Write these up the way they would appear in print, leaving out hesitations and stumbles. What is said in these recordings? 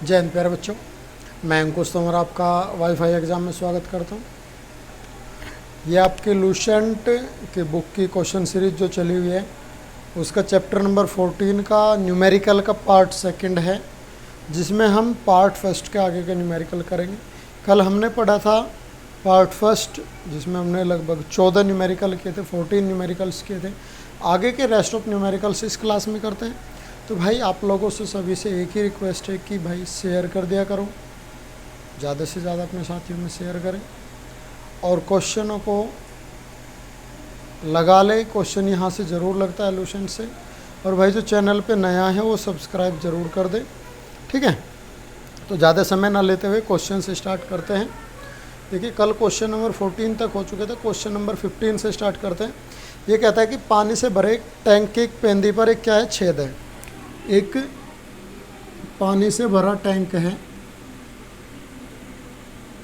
जय हिंद प्यारे बच्चों, मैं अंकुश तोमर आपका वाईफाई एग्ज़ाम में स्वागत करता हूँ। ये आपके लूसेंट के बुक की क्वेश्चन सीरीज जो चली हुई है उसका चैप्टर नंबर 14 का न्यूमेरिकल का पार्ट सेकंड है, जिसमें हम पार्ट फर्स्ट के आगे के न्यूमेरिकल करेंगे। कल हमने पढ़ा था पार्ट फर्स्ट, जिसमें हमने लगभग 14 न्यूमेरिकल किए थे, 14 न्यूमेरिकल्स किए थे। आगे के रेस्ट ऑफ न्यूमेरिकल्स इस क्लास में करते हैं। तो भाई आप लोगों से सभी से एक ही रिक्वेस्ट है कि भाई शेयर कर दिया करो, ज़्यादा से ज़्यादा अपने साथियों में शेयर करें और क्वेश्चनों को लगा ले। क्वेश्चन यहाँ से ज़रूर लगता है लूसेंट से। और भाई जो चैनल पे नया है वो सब्सक्राइब ज़रूर कर दे, ठीक है। तो ज़्यादा समय ना लेते हुए क्वेश्चन से स्टार्ट करते हैं। देखिए कल क्वेश्चन नंबर 14 तक हो चुके थे, क्वेश्चन नंबर 15 से स्टार्ट करते हैं। ये कहता है कि पानी से भरे एक टैंक के एक पेंदी पर एक क्या है, छेद है। एक पानी से भरा टैंक है,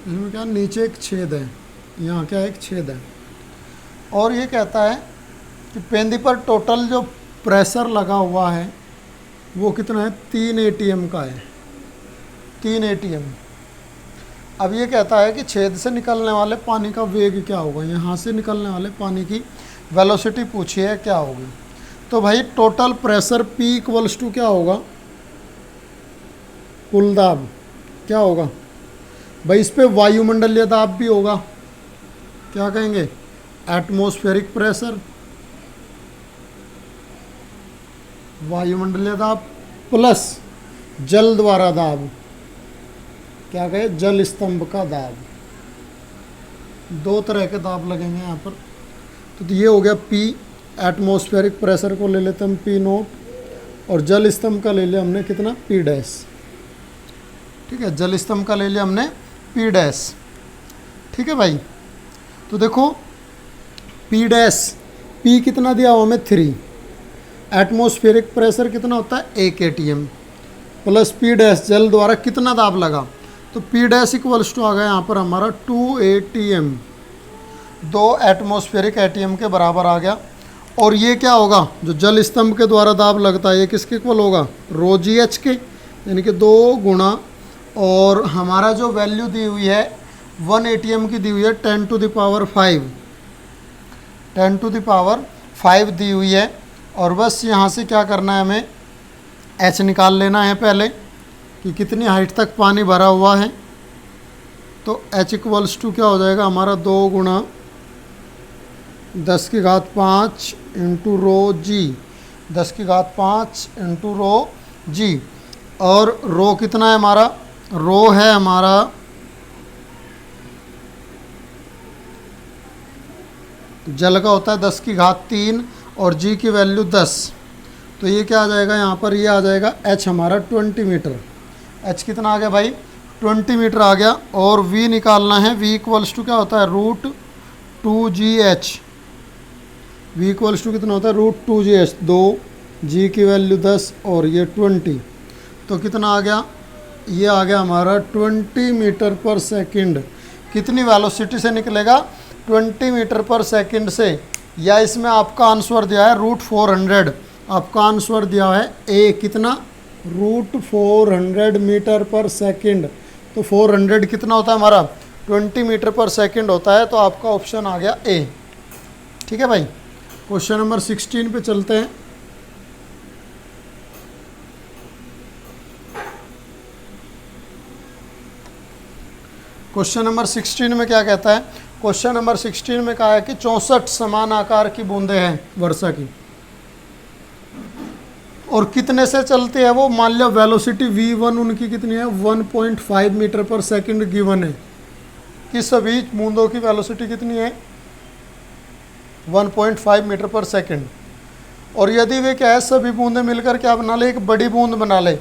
इसमें क्या नीचे एक छेद है, यहाँ क्या एक छेद है। और ये कहता है कि पेंदी पर टोटल जो प्रेशर लगा हुआ है वो कितना है, 3 ATM का है, 3 ATM। अब ये कहता है कि छेद से निकलने वाले पानी का वेग क्या होगा, यहाँ से निकलने वाले पानी की वेलोसिटी पूछी है क्या होगी। तो भाई total pressure P equals to क्या होगा, कुल दाब क्या होगा भाई, इस पे वायुमंडलीय दाब भी होगा, क्या कहेंगे, एटमॉस्फेरिक प्रेशर, वायुमंडलीय दाब प्लस जल द्वारा दाब, क्या कहे, जल स्तंभ का दाब। दो तरह के दाब लगेंगे यहाँ पर। तो ये हो गया P, एटमॉस्फेरिक प्रेशर को ले लेते हम P0, और जल स्तंभ का ले लिया हमने कितना, P डैश, ठीक है। जल स्तंभ का ले लिया हमने P डैश, ठीक है भाई। तो देखो P डैश, P कितना दिया हुआ हमें 3, एटमॉस्फेरिक प्रेशर कितना होता है 1 ATM, प्लस P डैश जल द्वारा कितना दाब लगा, तो P डैश इक्वल्स टू आ गया यहाँ पर हमारा 2 ATM, 2 एटमॉस्फेरिक ATM के बराबर आ गया। और ये क्या होगा, जो जल स्तंभ के द्वारा दाब लगता है ये किसके इक्वल होगा, रो GH के, यानी कि 2 गुणा, और हमारा जो वैल्यू दी हुई है 1 ATM की दी हुई है 10 to the power 5, 10 to the power 5 दी हुई है। और बस यहाँ से क्या करना है, हमें H निकाल लेना है पहले कि कितनी हाइट तक पानी भरा हुआ है। तो H इक्वल्स टू क्या हो जाएगा हमारा 2 गुणा 10 की घात 5 इंटू रो G, 10 की घात 5 इंटू रो G। और रो कितना है हमारा, रो है हमारा जल का होता है 10 की घात 3 और G की वैल्यू 10। तो ये क्या आ जाएगा यहाँ पर, ये आ जाएगा H हमारा 20 मीटर। H कितना आ गया भाई, 20 मीटर आ गया। और V निकालना है, V इक्वल्स टू क्या होता है, √2GH, V इक्वल्स टू कितना होता है, √2GH, 2, G की वैल्यू 10 और ये 20। तो कितना आ गया, ये आ गया हमारा 20 मीटर पर सेकंड। कितनी वेलोसिटी से निकलेगा, 20 मीटर पर सेकंड से। या इसमें आपका आंसर दिया है √400, आपका आंसर दिया है A कितना, √400 मीटर पर सेकंड। तो 400 कितना होता है हमारा, 20 मीटर पर सेकंड होता है। तो आपका ऑप्शन आ गया A, ठीक है भाई। क्वेश्चन नंबर 16 पे चलते हैं। क्वेश्चन नंबर 16 में क्या कहता है, क्वेश्चन नंबर 16 में कहा है कि 64 समान आकार की बूंदें हैं वर्षा की, और कितने से चलती है वो, मान लिया वेलोसिटी V1 उनकी कितनी है, 1.5 मीटर पर सेकंड गिवन है कि सभी बूंदों की वेलोसिटी कितनी है, 1.5 मीटर पर सेकंड। और यदि वे क्या है, सभी बूंदें मिलकर क्या बना ले, एक बड़ी बूंद बना ले,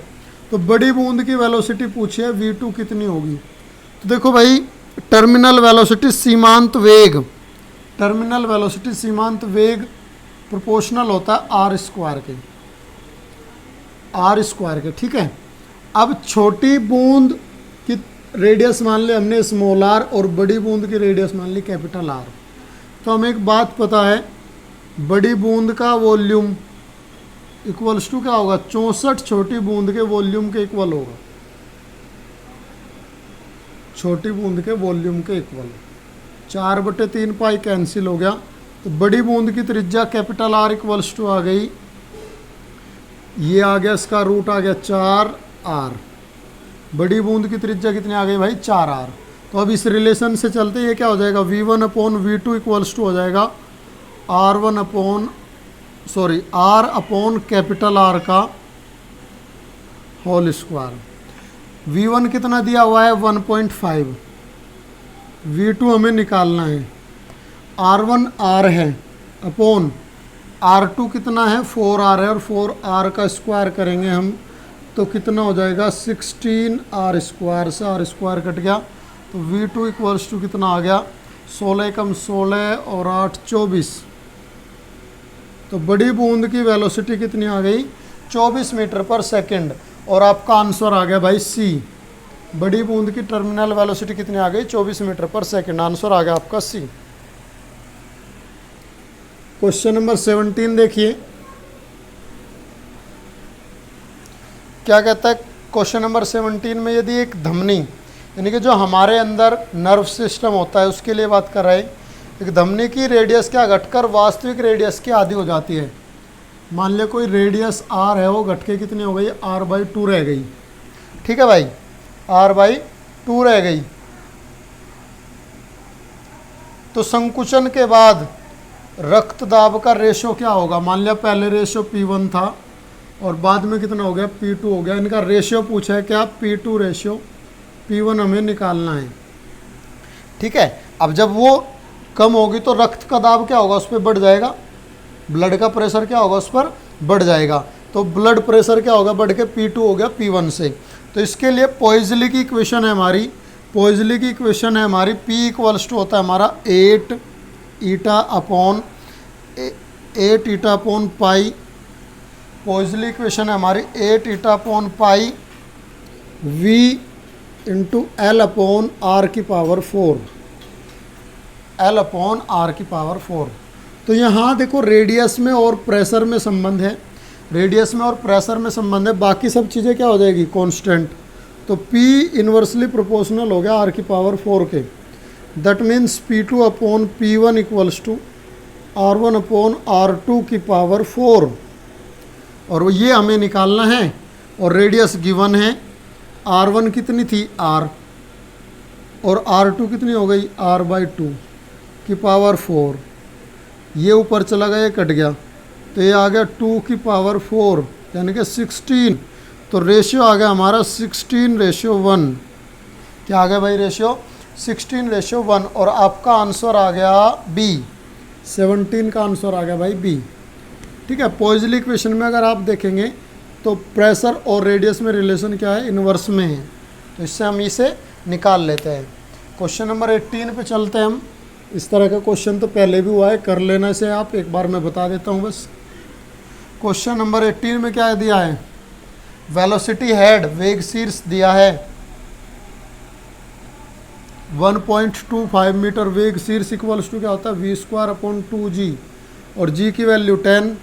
तो बड़ी बूंद की वेलोसिटी पूछी है V2 कितनी होगी। तो देखो भाई, टर्मिनल वेलोसिटी सीमांत वेग, टर्मिनल वेलोसिटी सीमांत वेग प्रोपोर्शनल होता है R स्क्वायर के, R स्क्वायर के, ठीक है। अब छोटी बूंद की रेडियस मान ली हमने स्मॉल r, और बड़ी बूंद की रेडियस मान ली कैपिटल R। तो हमें एक बात पता है, बड़ी बूंद का वॉल्यूम इक्वल्स टू क्या होगा, 64 छोटी बूंद के वॉल्यूम के इक्वल होगा। छोटी बूंद के वॉल्यूम के इक्वल। 4/3 पाई कैंसिल हो गया, तो बड़ी बूंद की त्रिज्या कैपिटल आर इक्वल्स टू आ गई, ये आ गया, इसका रूट आ गया 4r। बड़ी बूंद की त्रिज्या कितनी आ गई भाई, 4r। तो अब इस रिलेशन से चलते ये क्या हो जाएगा, v1/v2 इक्वल्स टू हो जाएगा r अपॉन कैपिटल आर का होल स्क्वायर। v1 कितना दिया हुआ है 1.5, v2 हमें निकालना है, r1 r है अपॉन r2 कितना है 4r है, और 4r का स्क्वायर करेंगे हम तो कितना हो जाएगा 16r स्क्वायर, से r स्क्वायर कट गया, तो v2 इक्वल्स टू कितना आ गया 16 कम 16 और 8 24। तो बड़ी बूंद की वेलोसिटी कितनी आ गई 24 मीटर पर सेकंड, और आपका आंसर आ गया भाई सी। बड़ी बूंद की टर्मिनल वेलोसिटी कितनी आ गई 24 मीटर पर सेकंड, आंसर आ गया आपका सी। क्वेश्चन नंबर 17 देखिए क्या कहता है। क्वेश्चन नंबर 17 में यदि एक धमनी, यानी कि जो हमारे अंदर नर्व सिस्टम होता है उसके लिए बात कर रहे हैं, एक धमनी की रेडियस क्या घटकर वास्तविक रेडियस की आधी हो जाती है। मान लिया कोई रेडियस r है, वो घट के कितनी हो गई r/2 रह गई, ठीक है भाई, r/2 रह गई। तो संकुचन के बाद रक्त दाब का रेशो क्या होगा, मान लिया पहले रेशो P1 था और बाद में कितना हो गया P2 हो गया, इनका रेशियो पूछा है क्या, P2 रेशियो P1 हमें निकालना है, ठीक है। अब जब वो कम होगी तो रक्त का दाब क्या होगा, उस पर बढ़ जाएगा, ब्लड का प्रेशर क्या होगा उस पर बढ़ जाएगा, तो ब्लड प्रेशर क्या होगा बढ़ के P2 हो गया P1 से। तो इसके लिए पॉइजली की इक्वेशन है हमारी, पॉइजली की इक्वेशन है हमारी P इक्वल्स टू होता है हमारा 8 ईटा अपॉन पाई। पॉइजली इक्वेशन है हमारी 8 eta upon pi V into L upon R की पावर 4, L अपॉन R की पावर 4। तो यहाँ देखो रेडियस में और प्रेशर में संबंध है, रेडियस में और प्रेशर में संबंध है, बाकी सब चीज़ें क्या हो जाएगी कांस्टेंट। तो P इन्वर्सली प्रोपोर्शनल हो गया R की पावर 4 के, that means P2 upon P1 equals to R1 upon R2 की पावर 4, और ये हमें निकालना है, और रेडियस गिवन है, R1 कितनी थी R, और R2 कितनी हो गई R/2 की पावर 4, ये ऊपर चला गया, ये कट गया, तो ये आ गया 2 की पावर 4 यानी कि 16। तो रेशियो आ गया हमारा 16:1, क्या आ गया भाई रेशियो 16:1, और आपका आंसर आ गया बी, 17 का आंसर आ गया भाई बी, ठीक है। पॉइजली इक्वेशन में अगर आप देखेंगे तो प्रेशर और रेडियस में रिलेशन क्या है, इन्वर्स में है, तो इससे हम इसे निकाल लेते हैं। क्वेश्चन नंबर 18 पे चलते हैं हम। इस तरह का क्वेश्चन तो पहले भी हुआ है, कर लेना से आप, एक बार मैं बता देता हूँ बस। क्वेश्चन नंबर 18 में क्या दिया है, वेलोसिटी हेड वेग शीर्ष दिया है 1.25 मीटर, वेग शीर्ष इक्वल्स टू क्या होता है v² अपॉन 2g, और g की वैल्यू 10,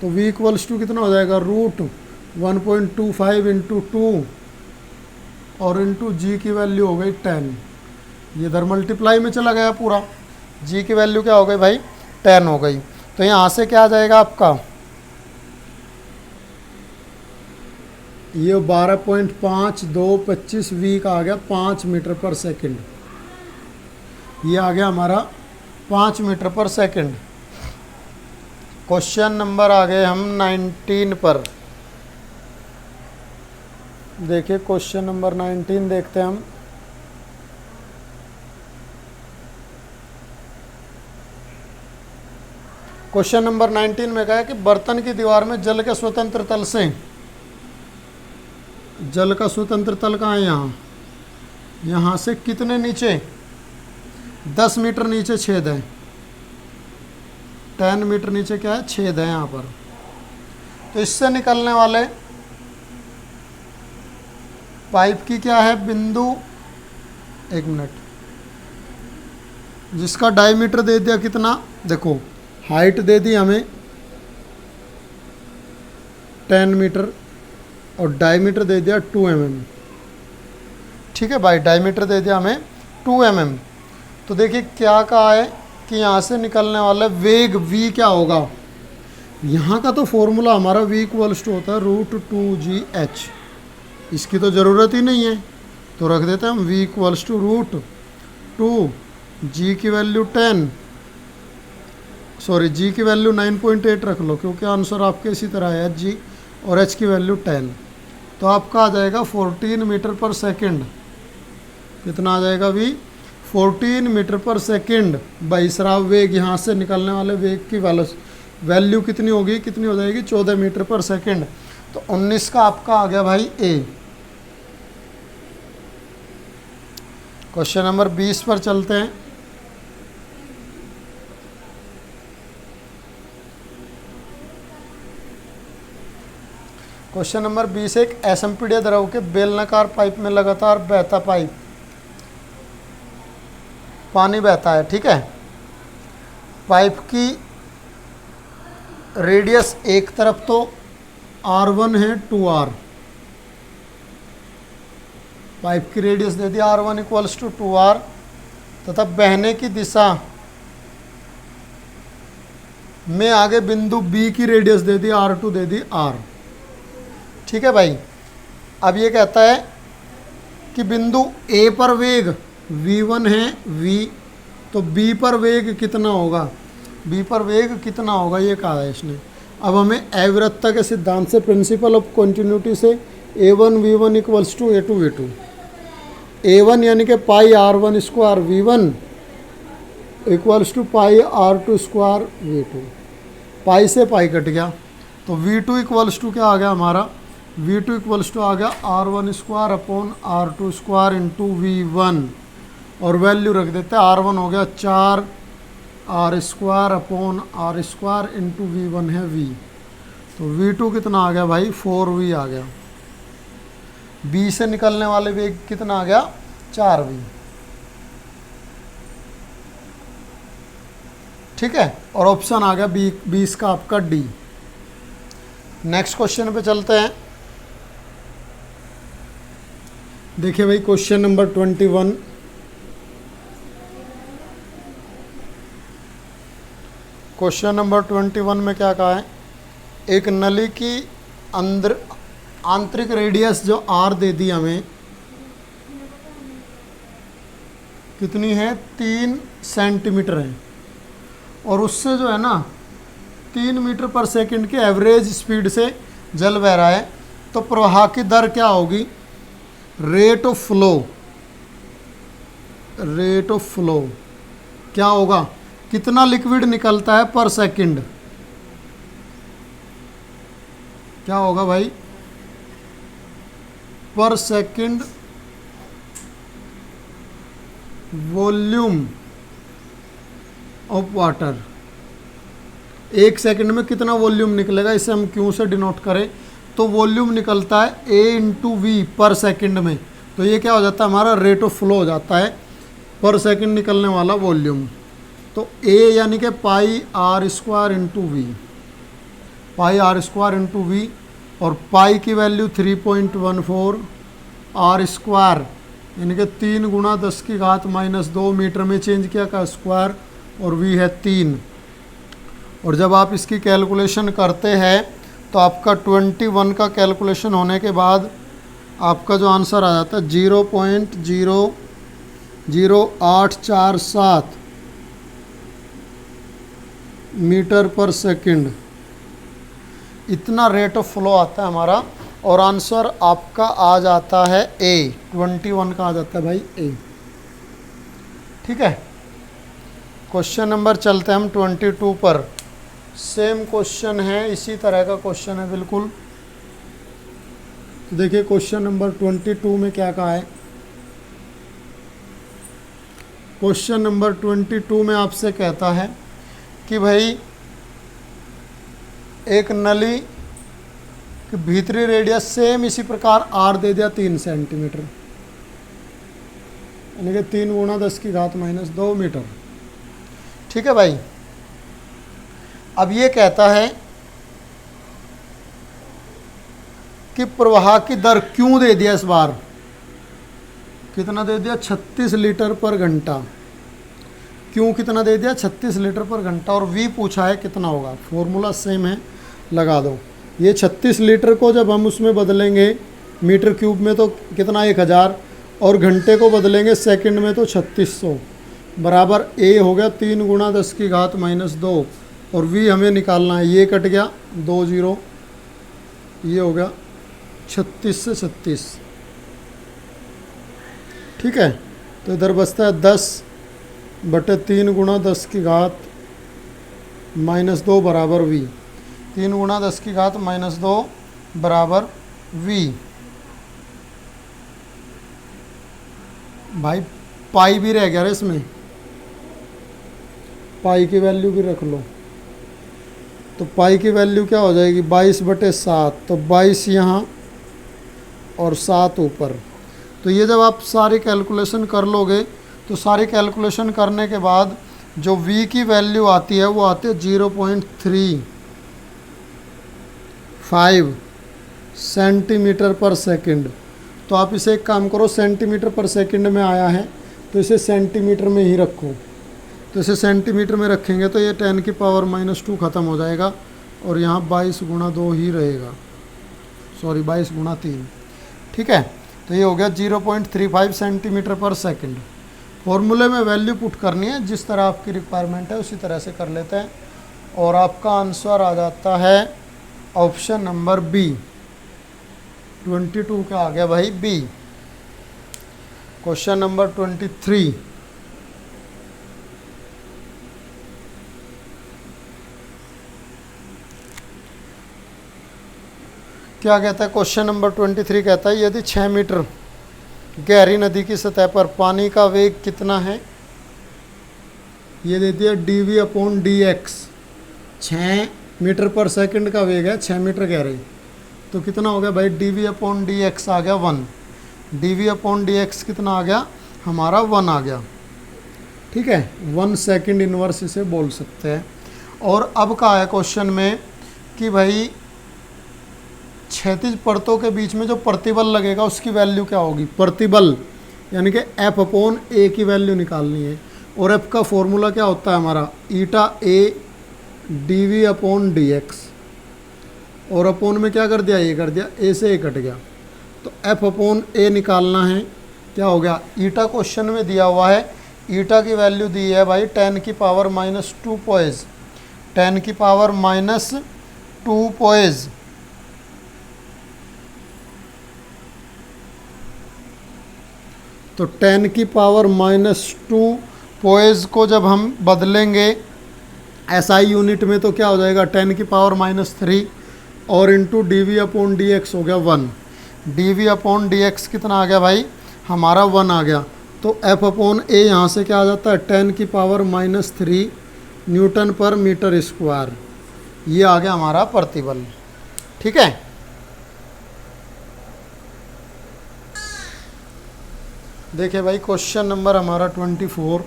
तो v इक्वल्स टू कितना हो जाएगा √1.25 इंटू 2 और इंटू g की वैल्यू हो गई 10, ये इधर मल्टीप्लाई में चला गया पूरा, g की वैल्यू क्या हो गई भाई 10 हो गई। तो यहाँ से क्या आ जाएगा आपका, ये 12.5225 v का आ गया 5 मीटर पर सेकंड, ये आ गया हमारा 5 मीटर पर सेकंड। क्वेश्चन नंबर आ गए हम 19 पर। देखिए क्वेश्चन नंबर 19 देखते हैं हम। क्वेश्चन नंबर 19 में कहा है कि बर्तन की दीवार में जल के स्वतंत्र तल से, जल का स्वतंत्र तल कहाँ है, यहाँ से कितने नीचे, 10 मीटर नीचे छेद है, 10 मीटर नीचे क्या है छेद है यहाँ पर। तो इससे निकलने वाले पाइप की क्या है बिंदु, 1 मिनट, जिसका डायमीटर दे दिया कितना, देखो हाइट दे दी हमें 10 मीटर और डायमीटर दे दिया 2 mm। ठीक है भाई, डायमीटर दे दिया हमें 2 mm। तो देखिए क्या कहा है कि यहाँ से निकलने वाला वेग v क्या होगा। यहाँ का तो फॉर्मूला हमारा v इक्वल्स टू होता है √2gh, इसकी तो ज़रूरत ही नहीं है, तो रख देते हैं हम v इक्वल्स टू √2, g की वैल्यू 10, सॉरी g की वैल्यू 9.8 रख लो क्योंकि आंसर आपके इसी तरह है g, और h की वैल्यू 10, तो आपका आ जाएगा 14 मीटर पर सेकंड। कितना आ जाएगा v, 14 मीटर पर सेकंड बाई स्राव वेग। यहाँ से निकलने वाले वेग की वैल्यू कितनी होगी, कितनी हो जाएगी, 14 मीटर पर सेकंड। तो 19 का आपका आ गया भाई ए। क्वेश्चन नंबर 20 पर चलते हैं। क्वेश्चन नंबर 20, एक असंपीड्य द्रव के बेलनाकार पाइप में लगातार बहता पानी बहता है, ठीक है। पाइप की रेडियस एक तरफ तो r1 है 2r, पाइप की रेडियस दे दी r1 इक्वल्स टू 2r, तथा बहने की दिशा में आगे बिंदु B की रेडियस दे दी r2, दे दी r, ठीक है भाई। अब ये कहता है कि बिंदु A पर वेग v1 है v, तो B पर वेग कितना होगा, B पर वेग कितना होगा ये कहा है इसने। अब हमें अविरतता के सिद्धांत से, प्रिंसिपल ऑफ कंटिन्यूटी से a1 v1 equals to a2 v2, a1 यानी कि pi r1 square v1 equals to pi r2 square v2, pi से पाई कट गया, तो v2 इक्वल्स टू क्या आ गया हमारा, v2 इक्वल्स टू आ गया r1 square upon r2 square into v1, और वैल्यू रख देते हैं, r1 हो गया 4 r square upon r square into v1 है v, तो v2 कितना आ गया भाई 4v आ गया। b से निकलने वाले वेग कितना आ गया 4v, ठीक है, और ऑप्शन आ गया 20 का आपका डी। नेक्स्ट क्वेश्चन पे चलते हैं। देखिए भाई क्वेश्चन नंबर 21, क्वेश्चन नंबर 21 में क्या कहा है, एक नली की अंदर आंतरिक रेडियस जो r दे दी हमें, कितनी है 3 सेंटीमीटर है, और उससे जो है ना 3 मीटर पर सेकंड के एवरेज स्पीड से जल बह रहा है, तो प्रवाह की दर क्या होगी, रेट ऑफ फ्लो क्या होगा, कितना लिक्विड निकलता है पर सेकंड, क्या होगा भाई, पर सेकंड वॉल्यूम ऑफ वाटर, एक सेकंड में कितना वॉल्यूम निकलेगा, इसे हम क्यों से डिनोट करें, तो वॉल्यूम निकलता है A इंटू वी पर सेकंड में, तो ये क्या हो जाता है हमारा रेट ऑफ फ्लो हो जाता है, पर सेकंड निकलने वाला वॉल्यूम। तो A यानी कि pi r square into V, pi r square into V, और पाई की वैल्यू 3.14 r स्क्वायर यानी कि 3 गुणा 10 की घात -2 मीटर में चेंज किया का स्क्वायर, और v है 3, और जब आप इसकी कैलकुलेशन करते हैं तो आपका 21 का कैलकुलेशन होने के बाद आपका जो आंसर आ जाता है 0.00847 मीटर पर सेकंड, इतना रेट ऑफ फ्लो आता है हमारा, और आंसर आपका आ जाता है ए, 21 का आ जाता है भाई ए, ठीक है। क्वेश्चन नंबर चलते हैं हम 22 पर, सेम क्वेश्चन है, इसी तरह का क्वेश्चन है बिल्कुल। तो देखिए क्वेश्चन नंबर 22 में क्या कहा है, क्वेश्चन नंबर 22 में आपसे कहता है कि भाई एक नली की भीतरी रेडियस सेम इसी प्रकार r दे दिया 3 सेंटीमीटर, यानी कि 3 गुणा 10 की घात -2 मीटर, ठीक है भाई। अब ये कहता है कि प्रवाह की दर क्यों दे दिया इस बार, कितना दे दिया 36 लीटर पर घंटा। क्यों कितना दे दिया 36 लीटर पर घंटा, और V पूछा है कितना होगा। फॉर्मूला सेम है, लगा दो। ये 36 लीटर को जब हम उसमें बदलेंगे मीटर क्यूब में तो कितना 1000, और घंटे को बदलेंगे सेकंड में तो 3600, बराबर A हो गया 3 गुणा 10 की घात -2, और V हमें निकालना है। ये कट गया 2 0, ये हो गया 36 से 36। ठीक है, तो इधर बचता है 10/3 गुणा 10 की घात -2 बराबर V। 3 गुणा 10 की घात -2 बराबर V। भाई पाई भी रह गया रे इसमें, पाई की वैल्यू भी रख लो। तो पाई की वैल्यू क्या हो जाएगी 22/7, तो 22 यहाँ और 7 ऊपर। तो ये जब आप सारी कैलकुलेशन कर लोगे तो सारी कैलकुलेशन करने के बाद जो V की वैल्यू आती है वो आती है 0.35 सेंटीमीटर पर सेकंड। तो आप इसे एक काम करो, सेंटीमीटर पर सेकंड में आया है तो इसे सेंटीमीटर में ही रखो। तो इसे सेंटीमीटर में रखेंगे तो ये 10 की पावर -2 ख़त्म हो जाएगा, और यहाँ 22 गुणा 2 ही रहेगा, सॉरी 22 गुणा 3। ठीक है, तो ये हो गया 0.35 सेंटीमीटर पर सेकंड। फॉर्मूले में वैल्यू पुट करनी है, जिस तरह आपकी रिक्वायरमेंट है उसी तरह से कर लेते हैं, और आपका आंसर आ जाता है ऑप्शन नंबर बी। 22 का आ गया भाई बी। क्वेश्चन नंबर 23, क्या कहता है क्वेश्चन नंबर 23 कहता है यदि 6 मीटर गहरी नदी की सतह पर पानी का वेग कितना है। ये दे दिया dv/dx। 6 मीटर पर सेकंड का वेग है, 6 मीटर गहरी, तो कितना हो गया भाई dv/dx आ गया 1। dv/dx कितना आ गया हमारा 1 आ गया। ठीक है, 1 सेकंड इनवर्स इसे बोल सकते हैं। और अब का है क्वेश्चन में कि भाई क्षैतिज परतों के बीच में जो प्रतिबल लगेगा उसकी वैल्यू क्या होगी। प्रतिबल यानी कि F/A की वैल्यू निकालनी है, और F का फॉर्मूला क्या होता है हमारा ηA dv/dx, और अपोन में क्या कर दिया ये कर दिया, A से A कट गया, तो F/A निकालना है। क्या हो गया ईटा क्वेश्चन में दिया हुआ है, ईटा की वैल्यू दी है भाई 10 की पावर -2 पोइज, 10 की पावर -2 पोइज। तो 10 की पावर -2 पोइज को जब हम बदलेंगे SI यूनिट में तो क्या हो जाएगा 10 की पावर -3 और इंटू dv/dx हो गया 1। dv/dx कितना आ गया भाई हमारा 1 आ गया। तो F/A यहाँ से क्या आ जाता है 10 की पावर -3 न्यूटन पर मीटर स्क्वायर। ये आ गया हमारा प्रतिबल। ठीक है, देखिए भाई क्वेश्चन नंबर हमारा 24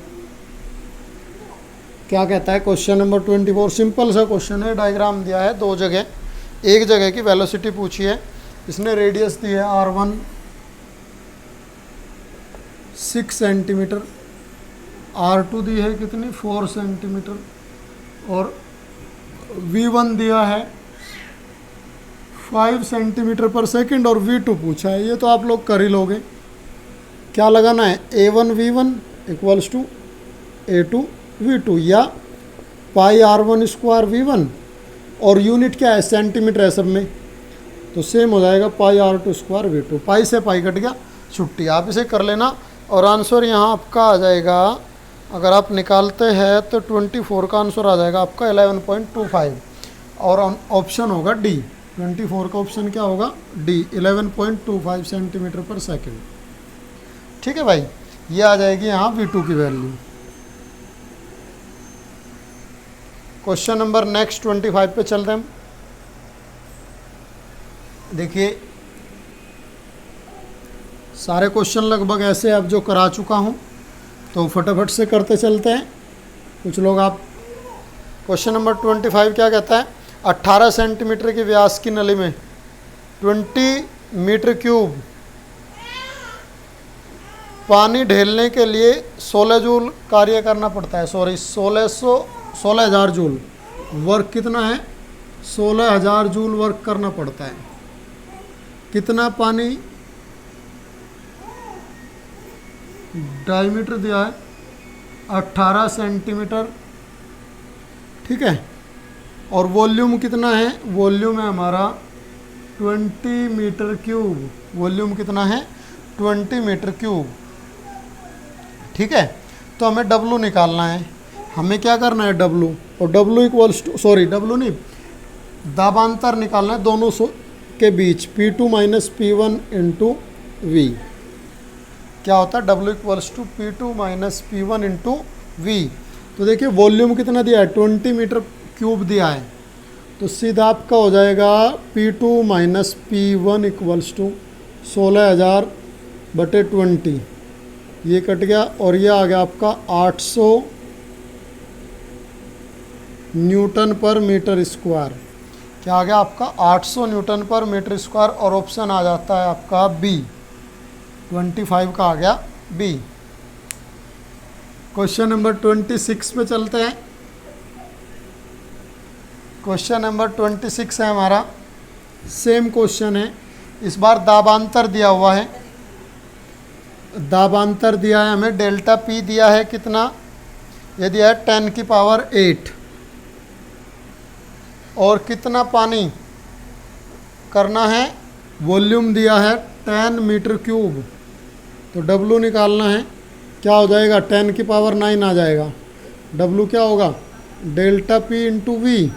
क्या कहता है। क्वेश्चन नंबर 24 सिंपल सा क्वेश्चन है, डायग्राम दिया है 2 जगह, एक जगह की वेलोसिटी पूछी है, इसने रेडियस दी है r1 6 सेंटीमीटर, r2 दी है कितनी 4 सेंटीमीटर, और v1 दिया है 5 सेंटीमीटर पर सेकंड, और v2 पूछा है। ये तो आप लोग कर ही लोगे। क्या लगाना है a1 v1 equals to a2 v2 या पाई r1 स्क्वायर v1, और यूनिट क्या है सेंटीमीटर है सब में, तो सेम हो जाएगा पाई r2 स्क्वायर v2। पाई से पाई कट गया, छुट्टी। आप इसे कर लेना और आंसर यहाँ आपका आ जाएगा, अगर आप निकालते हैं तो 24 का आंसर आ जाएगा आपका 11.25, और ऑप्शन होगा डी। 24 का ऑप्शन क्या होगा डी 11.25 सेंटीमीटर पर सेकेंड। ठीक है भाई, ये आ जाएगी यहाँ v2 की वैल्यू। क्वेश्चन नंबर नेक्स्ट 25 पे चलते हैं हम। देखिए सारे क्वेश्चन लगभग ऐसे अब जो करा चुका हूँ, तो फटाफट से करते चलते हैं। कुछ लोग आप क्वेश्चन नंबर 25 क्या कहता है 18 सेंटीमीटर की व्यास की नली में 20 मीटर क्यूब पानी ढेलने के लिए 16 जूल कार्य करना पड़ता है, सॉरी 16,000 जूल वर्क कितना है, 16,000 जूल वर्क करना पड़ता है। कितना पानी डायमीटर दिया है 18 सेंटीमीटर, ठीक है। और वॉल्यूम कितना है, वॉल्यूम है हमारा 20 मीटर क्यूब, वॉल्यूम कितना है 20 मीटर क्यूब, ठीक है। तो हमें W निकालना है, हमें क्या करना है W, और W equals to, sorry W नहीं, दाबांतर निकालना है दोनों के बीच, P2 minus P1 into V। क्या होता है W equals to P2 minus P1 into V। तो देखिए वॉल्यूम कितना दिया है 20 मीटर क्यूब दिया है, तो सीधा आपका हो जाएगा P2 minus P1 equals to 16,000 बटे 20, ये कट गया और ये आ गया आपका 800 न्यूटन पर मीटर स्क्वायर। क्या आ गया आपका 800 न्यूटन पर मीटर स्क्वायर, और ऑप्शन आ जाता है आपका बी, 25 का आ गया बी। क्वेश्चन नंबर 26 पे चलते हैं। क्वेश्चन नंबर 26 है हमारा, सेम क्वेश्चन है, इस बार दाबांतर दिया हुआ है, दाबांतर दिया है हमें, डेल्टा पी दिया है कितना, ये दिया है 10 की पावर 8, और कितना पानी करना है, वॉल्यूम दिया है 10 मीटर क्यूब, तो W निकालना है, क्या हो जाएगा 10 की पावर 9 आ जाएगा, W क्या होगा डेल्टा P इंटू वी,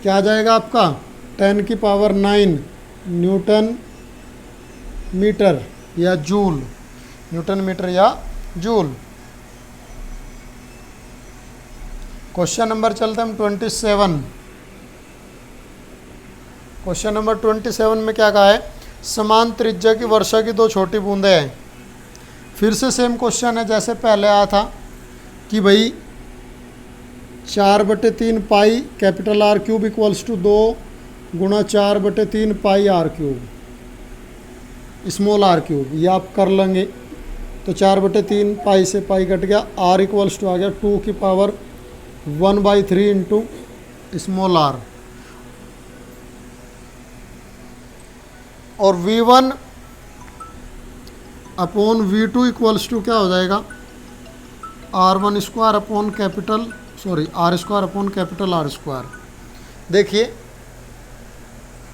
क्या आ जाएगा आपका 10 की पावर 9 न्यूटन मीटर या जूल, न्यूटन मीटर या जूल। क्वेश्चन नंबर चलते हम 27। क्वेश्चन नंबर 27 में क्या कहा है, समान त्रिज्या की वर्षा की दो छोटी बूंदें हैं। फिर से सेम क्वेश्चन है जैसे पहले आया था कि भाई 4/3 pi capital R cube equals to 2 गुणा 4/3 pi r cube small r cube, ये आप कर लेंगे। तो 4/3 पाई से पाई कट गया, आर इक्वल्स टू आ गया 2 की पावर 1/3 इंटू स्मॉल आर, और V1 upon V2 equals to क्या हो जाएगा R1 square upon capital, sorry R square upon capital R square. देखिए,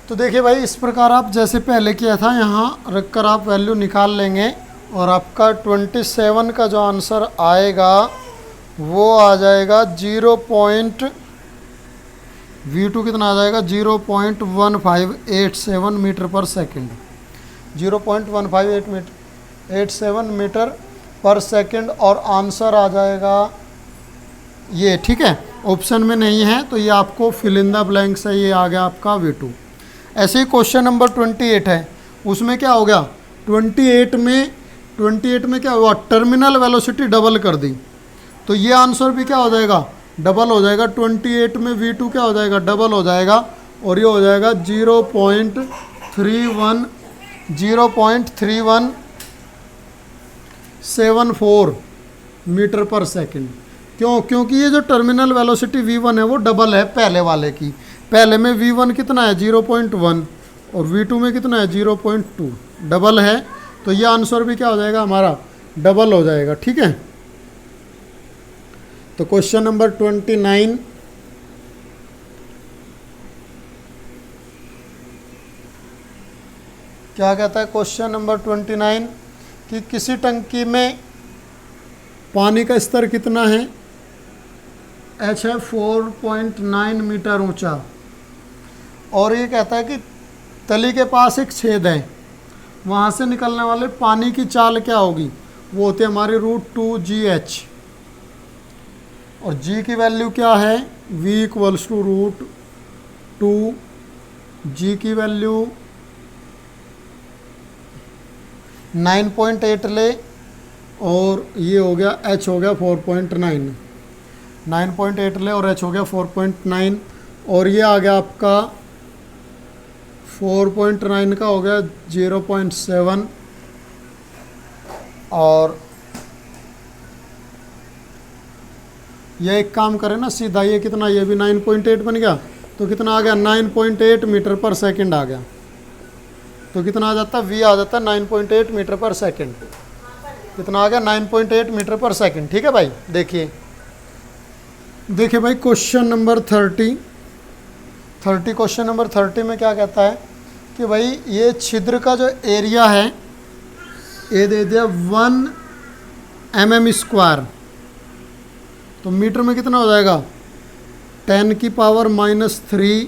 तो देखिए भाई इस प्रकार आप जैसे पहले किया था यहाँ रख कर आप वैल्यू निकाल लेंगे, और आपका 27 का जो आंसर आएगा वो आ जाएगा V2 कितना आ जाएगा 0.1587 मीटर पर सेकंड, 0.1587 मीटर पर सेकंड, और आंसर आ जाएगा ये, ठीक है। ऑप्शन में नहीं है तो ये आपको फिल इन द ब्लैंक्स है, ये आ गया आपका V2। ऐसे ही क्वेश्चन नंबर 28 है, उसमें क्या हो गया 28 में क्या हुआ, टर्मिनल वेलोसिटी डबल कर दी, तो ये आंसर भी क्या हो जाएगा डबल हो जाएगा। 28 में V2 क्या हो जाएगा डबल हो जाएगा, और ये हो जाएगा 0.3174 मीटर पर सेकंड। क्यों, क्योंकि ये जो टर्मिनल वेलोसिटी V1 है वो डबल है पहले वाले की। पहले में V1 कितना है 0.1 और V2 में कितना है 0.2, डबल है, तो ये आंसर भी क्या हो जाएगा हमारा डबल हो जाएगा, ठीक है। तो क्वेश्चन नंबर 29, क्या कहता है क्वेश्चन नंबर 29 कि किसी टंकी में पानी का स्तर कितना है, H है 4.9 मीटर ऊंचा, और ये कहता है कि तली के पास एक छेद है, वहाँ से निकलने वाले पानी की चाल क्या होगी, वो होती है हमारी √2GH, और G की वैल्यू क्या है V इक्वल्स टू √2, G की वैल्यू 9.8 ले, और ये हो गया H हो गया 4.9, 9.8 ले और H हो गया 4.9, और ये आ गया आपका 4.9 का हो गया 0.7, और ये एक काम करें ना सीधा, ये कितना, ये भी 9.8 बन गया, तो कितना आ गया 9.8 मीटर पर सेकंड आ गया। तो कितना आ जाता है, v आ जाता है 9.8 मीटर पर सेकंड। कितना आ गया 9.8 मीटर पर सेकंड। ठीक है भाई, देखिए देखिए भाई क्वेश्चन नंबर 30 क्वेश्चन नंबर 30 में क्या कहता है कि भाई ये छिद्र का जो एरिया है ये दे दिया 1 mm स्क्वायर, तो मीटर में कितना हो जाएगा 10⁻³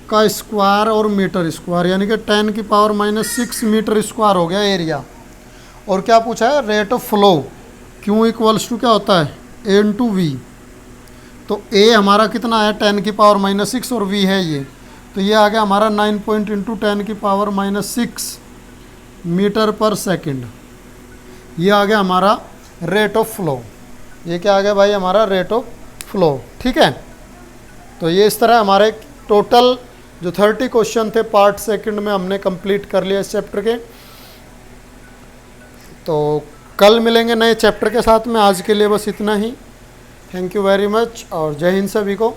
का स्क्वायर और मीटर स्क्वायर, यानी कि 10⁻⁶ मीटर स्क्वायर हो गया एरिया। और क्या पूछा है, rate of flow, Q equals to क्या होता है A/V। तो A हमारा कितना है 10⁻⁶ और V है ये, तो ये आ गया हमारा 9 × 10⁻⁶ मीटर पर सेकंड। ये आ गया हमारा रेट ऑफ फ्लो। ये क्या आ गया भाई हमारा रेट ऑफ फ्लो। ठीक है, तो ये इस तरह हमारे टोटल जो 30 क्वेश्चन थे पार्ट सेकंड में हमने कंप्लीट कर लिया इस चैप्टर के। तो कल मिलेंगे नए चैप्टर के साथ में, आज के लिए बस इतना ही। थैंक यू वेरी मच और जय हिंद सभी को।